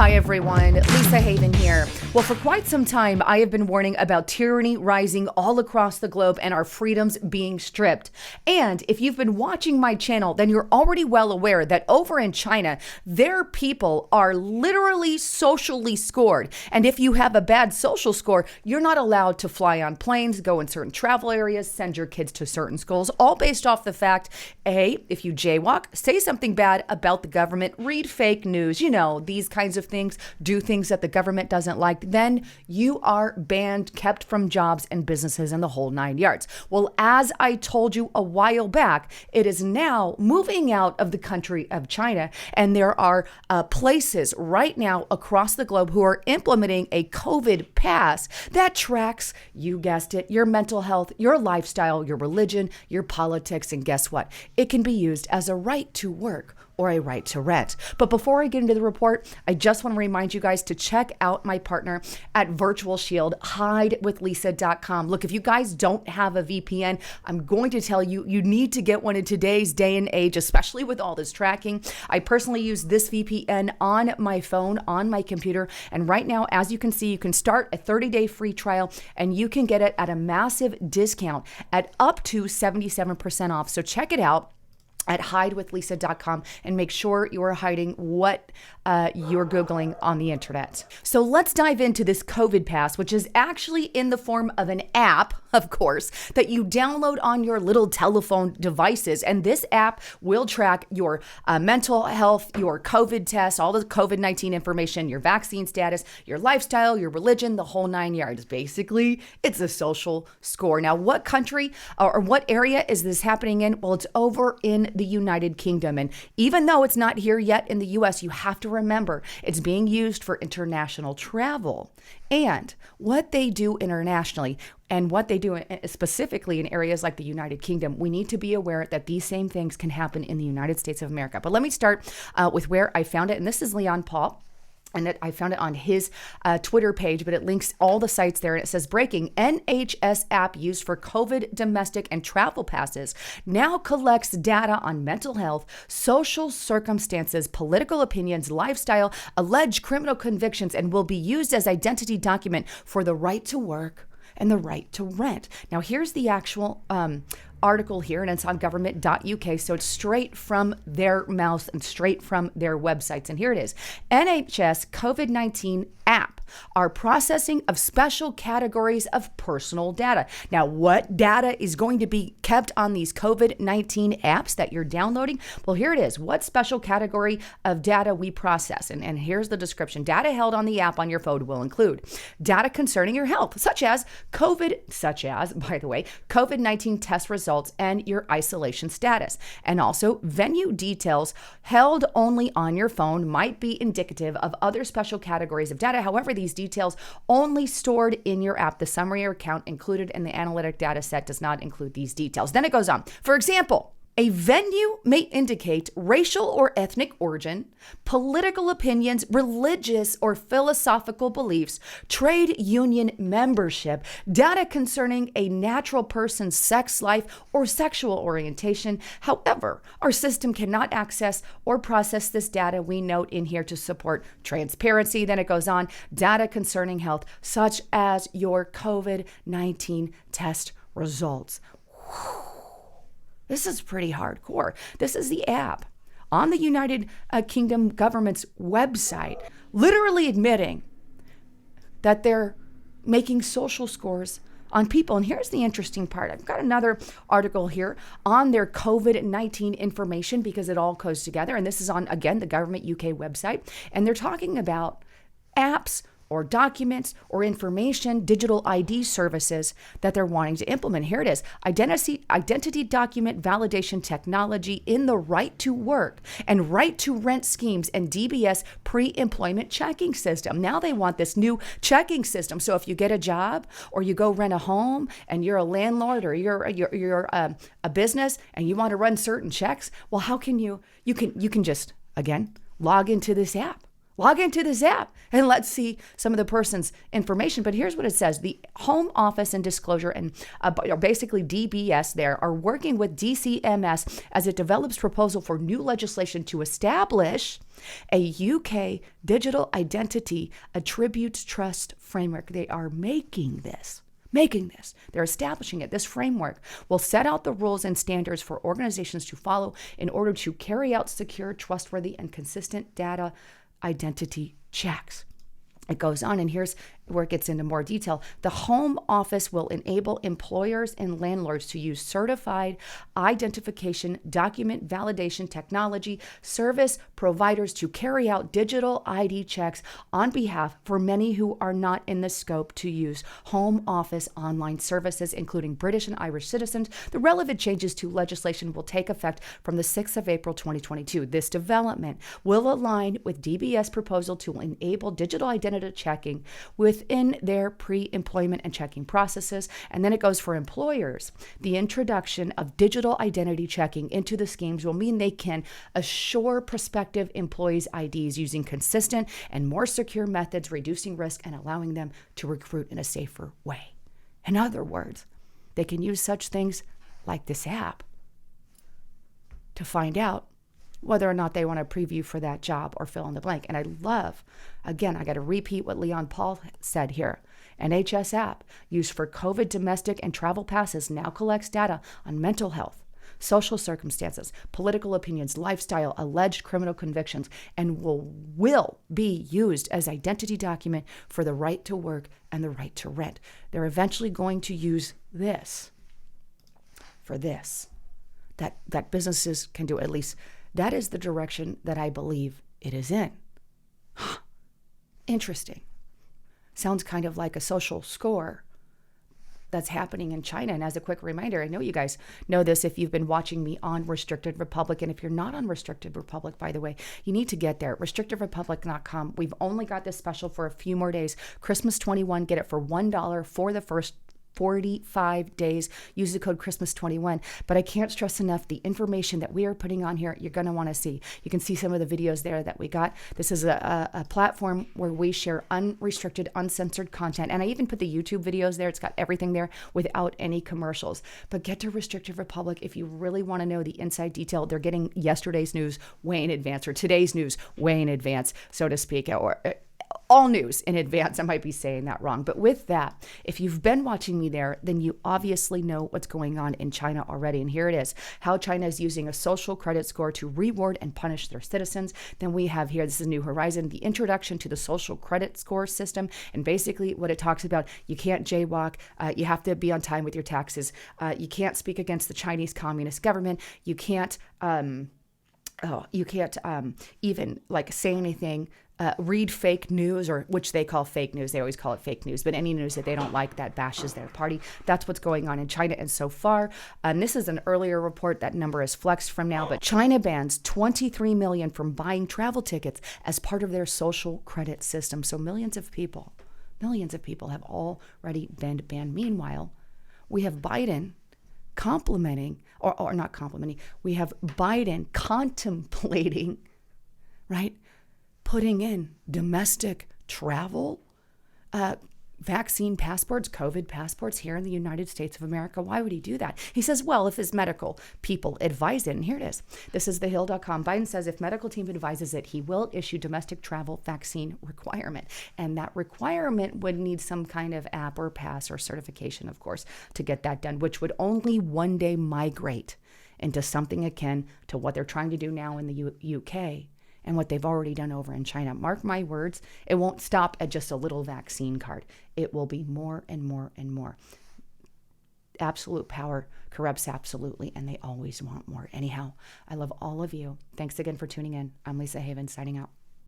Hi everyone, Lisa Haven here. Well, for quite some time, I have been warning about tyranny rising all across the globe and our freedoms being stripped. And if you've been watching my channel, then you're already well aware that over in China, their people are literally socially scored. And if you have a bad social score, you're not allowed to fly on planes, go in certain travel areas, send your kids to certain schools, all based off the fact, A, if you jaywalk, say something bad about the government, read fake news, these kinds of things, do things that the government doesn't like, then you are banned, kept from jobs and businesses and the whole 9 yards. Well, as I told you a while back, it is now moving out of the country of China, and there are places right now across the globe who are implementing a COVID pass that tracks, you guessed it, your mental health, your lifestyle, your religion, your politics, and guess what? It can be used as a right to work or a right to rent. But before I get into the report, I just want to remind you guys to check out my partner at Virtual Shield, hidewithlisa.com. Look, if you guys don't have a VPN, I'm going to tell you, you need to get one in today's day and age, especially with all this tracking. I personally use this VPN on my phone, on my computer. And right now, as you can see, you can start a 30-day free trial and you can get it at a massive discount at up to 77% off. So check it out at hidewithlisa.com and make sure you are hiding what you're Googling on the internet. So let's dive into this COVID pass, which is actually in the form of an app, of course, that you download on your little telephone devices. And this app will track your mental health, your COVID tests, all the COVID-19 information, your vaccine status, your lifestyle, your religion, the whole 9 yards. Basically, it's a social score. Now, what country or what area is this happening in? Well, it's over in the United Kingdom. And even though it's not here yet in the US, you have to remember it's being used for international travel. And what they do internationally and what they do specifically in areas like the United Kingdom, we need to be aware that these same things can happen in the United States of America. But let me start with where I found it. And this is Leon Paul. And I found it on his Twitter page, but it links all the sites there. And it says, breaking, NHS app used for COVID domestic and travel passes now collects data on mental health, social circumstances, political opinions, lifestyle, alleged criminal convictions, and will be used as identity document for the right to work and the right to rent. Now, here's the actual article here, and it's on government.uk, so it's straight from their mouth and straight from their websites. And here it is. NHS COVID-19 app are processing of special categories of personal data. Now, what data is going to be kept on these COVID-19 apps that you're downloading? Well, here it is. What special category of data we process? And here's the description. Data held on the app on your phone will include data concerning your health, such as, by the way, COVID-19 test results and your isolation status. And also, venue details held only on your phone might be indicative of other special categories of data. However, these details only stored in your app. The summary or account included in the analytic data set does not include these details. Then it goes on. For example, a venue may indicate racial or ethnic origin, political opinions, religious or philosophical beliefs, trade union membership, data concerning a natural person's sex life or sexual orientation. However, our system cannot access or process this data. We note in here to support transparency. Then it goes on, data concerning health, such as your COVID-19 test results. Whew. This is pretty hardcore. This is the app on the United Kingdom government's website, literally admitting that they're making social scores on people. And here's the interesting part. I've got another article here on their COVID-19 information because it all goes together. And this is on, again, the government UK website. And they're talking about apps or documents or information, digital ID services that they're wanting to implement. Here it is. Identity document validation technology in the right to work and right to rent schemes and DBS pre-employment checking system. Now they want this new checking system. So if you get a job or you go rent a home and you're a landlord or you're a business and you want to run certain checks, well, how can you can just, again, log into this app. Log into this app and let's see some of the person's information. But here's what it says. The Home Office and Disclosure and basically DBS there are working with DCMS as it develops proposal for new legislation to establish a UK digital identity attributes trust framework. They are making this. They're establishing it. This framework will set out the rules and standards for organizations to follow in order to carry out secure, trustworthy, and consistent data identity checks. It goes on, and here's where it gets into more detail. The Home Office will enable employers and landlords to use certified identification, document validation technology, service providers to carry out digital ID checks on behalf for many who are not in the scope to use Home Office online services, including British and Irish citizens. The relevant changes to legislation will take effect from the 6th of April 2022. This development will align with DBS proposal to enable digital identity checking within their pre-employment and checking processes. And then it goes for employers. The introduction of digital identity checking into the schemes will mean they can assure prospective employees' IDs using consistent and more secure methods, reducing risk and allowing them to recruit in a safer way. In other words, they can use such things like this app to find out whether or not they want to preview for that job or fill in the blank. And I love, again, I got to repeat what Leon Paul said here. NHS app used for COVID domestic and travel passes now collects data on mental health, social circumstances, political opinions, lifestyle, alleged criminal convictions, and will be used as identity document for the right to work and the right to rent. They're eventually going to use this for this, that businesses can do, at least that is the direction that I believe it is in. Interesting. Sounds kind of like a social score that's happening in China. And as a quick reminder, I know you guys know this if you've been watching me on Restricted Republic. And if you're not on Restricted Republic, by the way, you need to get there. RestrictedRepublic.com. We've only got this special for a few more days. Christmas 21, get it for $1 for the first 45 days. Use the code Christmas21. But I can't stress enough the information that we are putting on here, you're going to want to see. You can see some of the videos there that we got. This is a platform where we share unrestricted, uncensored content. And I even put the YouTube videos there. It's got everything there without any commercials. But get to Restricted Republic if you really want to know the inside detail. They're getting yesterday's news way in advance, or today's news way in advance, so to speak, or all news in advance. I might be saying that wrong. But with that, if you've been watching me there, then you obviously know what's going on in China already. And here it is, how China is using a social credit score to reward and punish their citizens. Then we have here, this is New Horizon, the introduction to the social credit score system. And basically what it talks about, you can't jaywalk, you have to be on time with your taxes, you can't speak against the Chinese Communist government, you can't even like say anything, read fake news, or which they call fake news. They always call it fake news, but any news that they don't like that bashes their party. That's what's going on in China. And so far, and this is an earlier report, that number is flexed from now, but China bans 23 million from buying travel tickets as part of their social credit system. So millions of people have already been banned. Meanwhile, we have Biden complimenting, or not complimenting, we have Biden contemplating, right, putting in domestic travel, vaccine passports, COVID passports here in the United States of America. Why would he do that? He says, well, if his medical people advise it, and here it is. This is thehill.com. Biden says if medical team advises it, he will issue domestic travel vaccine requirement. And that requirement would need some kind of app or pass or certification, of course, to get that done, which would only one day migrate into something akin to what they're trying to do now in the UK. And what they've already done over in China. Mark my words, it won't stop at just a little vaccine card. It will be more and more and more. Absolute power corrupts absolutely, and they always want more. Anyhow, I love all of you. Thanks again for tuning in. I'm Lisa Haven, signing out.